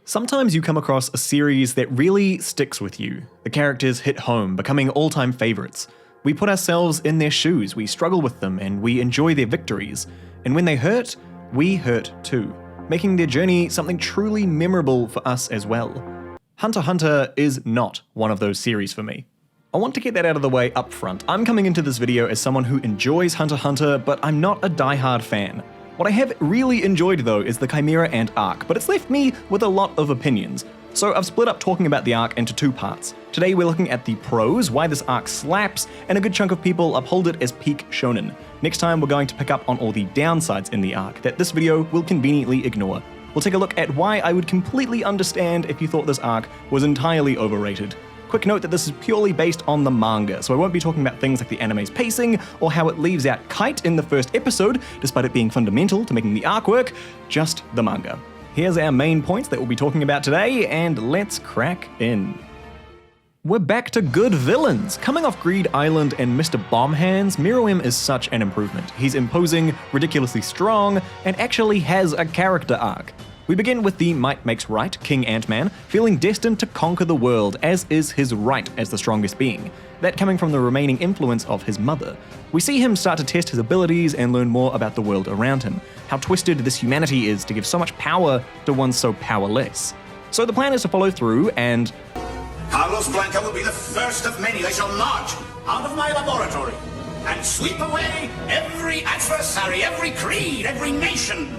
Sometimes you come across a series that really sticks with you. The characters hit home, becoming all-time favorites. We put ourselves in their shoes, we struggle with them, and we enjoy their victories. And when they hurt, we hurt too, making their journey something truly memorable for us as well. Hunter x Hunter is not one of those series for me. I want to get that out of the way up front. I'm coming into this video as someone who enjoys Hunter x Hunter, but I'm not a die-hard fan. What I have really enjoyed though is the Chimera Ant Arc, but it's left me with a lot of opinions. So I've split up talking about the arc into two parts. Today we're looking at the pros, why this arc slaps, and a good chunk of people uphold it as peak shonen. Next time we're going to pick up on all the downsides in the arc that this video will conveniently ignore. We'll take a look at why I would completely understand if you thought this arc was entirely overrated. Quick note that this is purely based on the manga, so I won't be talking about things like the anime's pacing or how it leaves out Kite in the first episode, despite it being fundamental to making the arc work, just the manga. Here's our main points that we'll be talking about today, and let's crack in. We're back to good villains! Coming off Greed Island and Mr. Bombhands, Mereum is such an improvement. He's imposing, ridiculously strong, and actually has a character arc. We begin with the Might Makes Right, King Ant-Man, feeling destined to conquer the world, as is his right as the strongest being, that coming from the remaining influence of his mother. We see him start to test his abilities and learn more about the world around him, how twisted this humanity is to give so much power to one so powerless. So the plan is to follow through and... Carlos Blanca will be the first of many I shall march out of my laboratory and sweep away every adversary, every creed, every nation.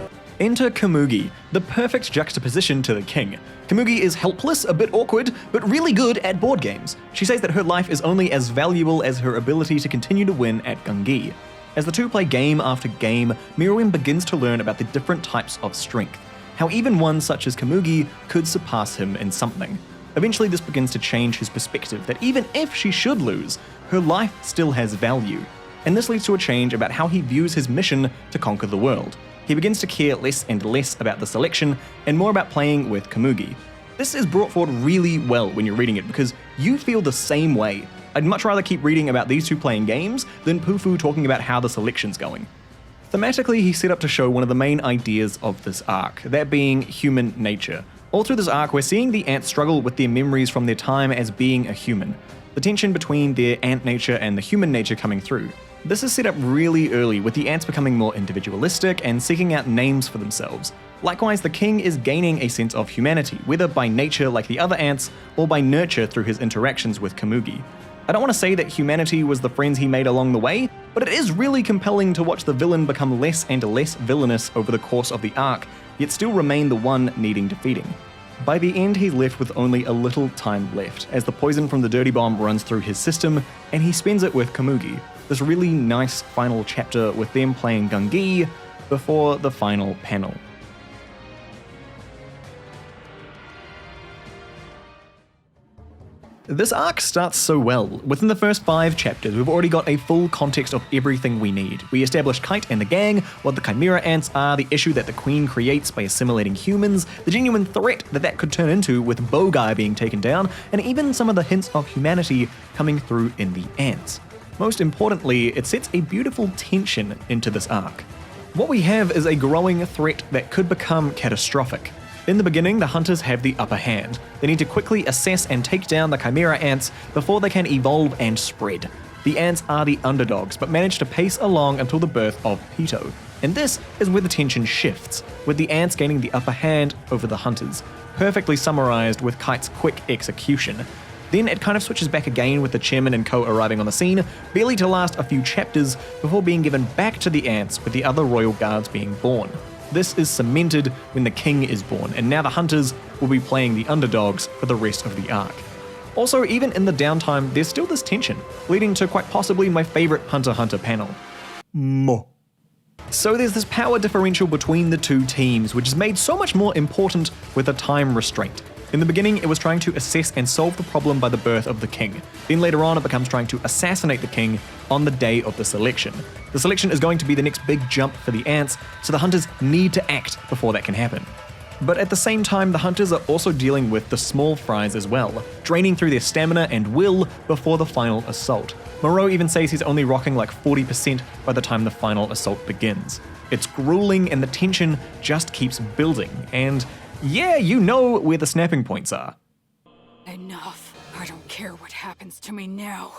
Enter Komugi, the perfect juxtaposition to the king. Komugi is helpless, a bit awkward, but really good at board games. She says that her life is only as valuable as her ability to continue to win at Gungi. As the two play game after game, Mereum begins to learn about the different types of strength, how even one such as Komugi could surpass him in something. Eventually this begins to change his perspective that even if she should lose, her life still has value. And this leads to a change about how he views his mission to conquer the world. He begins to care less and less about the selection and more about playing with Komugi. This is brought forward really well when you're reading it because you feel the same way. I'd much rather keep reading about these two playing games than Pufu talking about how the selection's going. Thematically, he's set up to show one of the main ideas of this arc, that being human nature. All through this arc, we're seeing the ants struggle with their memories from their time as being a human. The tension between their ant nature and the human nature coming through. This is set up really early, with the ants becoming more individualistic and seeking out names for themselves. Likewise, the king is gaining a sense of humanity, whether by nature like the other ants, or by nurture through his interactions with Komugi. I don't want to say that humanity was the friends he made along the way, but it is really compelling to watch the villain become less and less villainous over the course of the arc, yet still remain the one needing defeating. By the end, he's left with only a little time left, as the poison from the dirty bomb runs through his system, and he spends it with Komugi. This really nice final chapter with them playing Gungi before the final panel. This arc starts so well. Within the first 5 chapters, we've already got a full context of everything we need. We establish Kite and the gang, what the Chimera Ants are, the issue that the Queen creates by assimilating humans, the genuine threat that could turn into with Bogai being taken down, and even some of the hints of humanity coming through in the ants. Most importantly, it sets a beautiful tension into this arc. What we have is a growing threat that could become catastrophic. In the beginning, the hunters have the upper hand. They need to quickly assess and take down the Chimera Ants before they can evolve and spread. The ants are the underdogs, but manage to pace along until the birth of Pito. And this is where the tension shifts, with the ants gaining the upper hand over the hunters, perfectly summarized with Kite's quick execution. Then it kind of switches back again with the chairman and co arriving on the scene, barely to last a few chapters before being given back to the ants with the other royal guards being born. This is cemented when the king is born, and now the hunters will be playing the underdogs for the rest of the arc. Also, even in the downtime, there's still this tension, leading to quite possibly my favorite Hunter x Hunter panel. Mo. So there's this power differential between the two teams, which is made so much more important with a time restraint. In the beginning, it was trying to assess and solve the problem by the birth of the king. Then later on, it becomes trying to assassinate the king on the day of the selection. The selection is going to be the next big jump for the ants, so the hunters need to act before that can happen. But at the same time, the hunters are also dealing with the small fries as well, draining through their stamina and will before the final assault. Moreau even says he's only rocking like 40% by the time the final assault begins. It's grueling and the tension just keeps building, and yeah, you know where the snapping points are. Enough. I don't care what happens to me now.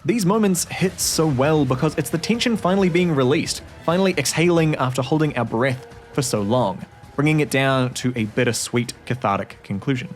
These moments hit so well because it's the tension finally being released, finally exhaling after holding our breath for so long, bringing it down to a bittersweet, cathartic conclusion.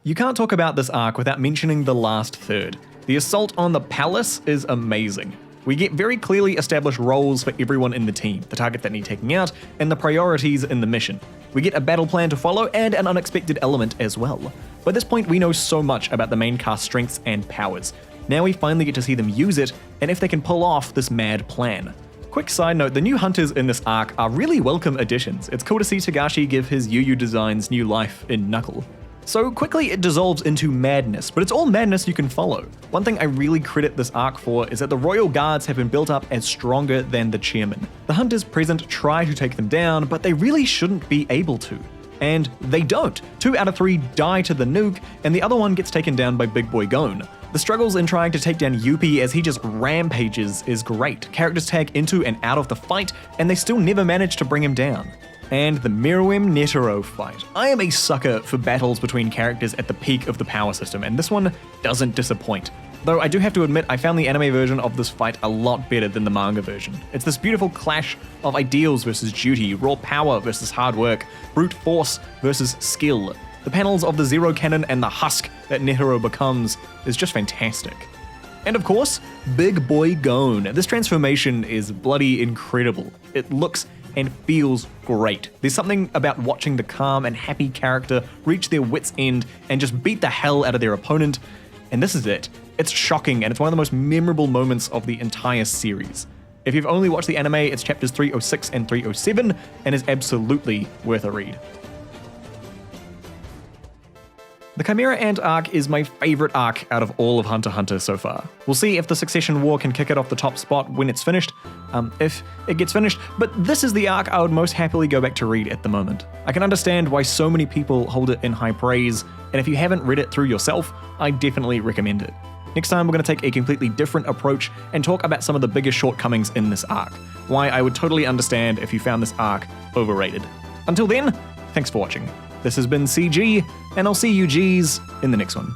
You can't talk about this arc without mentioning the last third. The assault on the palace is amazing. We get very clearly established roles for everyone in the team, the targets that need taking out, and the priorities in the mission. We get a battle plan to follow and an unexpected element as well. By this point, we know so much about the main cast's strengths and powers. Now we finally get to see them use it, and if they can pull off this mad plan. Quick side note, the new hunters in this arc are really welcome additions. It's cool to see Togashi give his Yu designs new life in Knuckle. So quickly it dissolves into madness, but it's all madness you can follow. One thing I really credit this arc for is that the royal guards have been built up as stronger than the chairman. The hunters present try to take them down, but they really shouldn't be able to. And they don't. 2 out of 3 die to the nuke, and the other one gets taken down by Big Boy Gon. The struggles in trying to take down Yuppie as he just rampages is great. Characters tag into and out of the fight, and they still never manage to bring him down. And the Mereum Netero fight. I am a sucker for battles between characters at the peak of the power system, and this one doesn't disappoint. Though I do have to admit, I found the anime version of this fight a lot better than the manga version. It's this beautiful clash of ideals versus duty, raw power versus hard work, brute force versus skill. The panels of the Zero Cannon and the husk that Netero becomes is just fantastic. And of course, Big Boy Gon. This transformation is bloody incredible. It looks and feels great. There's something about watching the calm and happy character reach their wit's end and just beat the hell out of their opponent, and this is it. It's shocking, and it's one of the most memorable moments of the entire series. If you've only watched the anime, it's chapters 306 and 307, and is absolutely worth a read. The Chimera Ant Arc is my favourite arc out of all of Hunter x Hunter so far. We'll see if the Succession War can kick it off the top spot when it's finished, if it gets finished, but this is the arc I would most happily go back to read at the moment. I can understand why so many people hold it in high praise, and if you haven't read it through yourself, I definitely recommend it. Next time we're going to take a completely different approach and talk about some of the biggest shortcomings in this arc, why I would totally understand if you found this arc overrated. Until then, thanks for watching. This has been CG, and I'll see you Gs in the next one.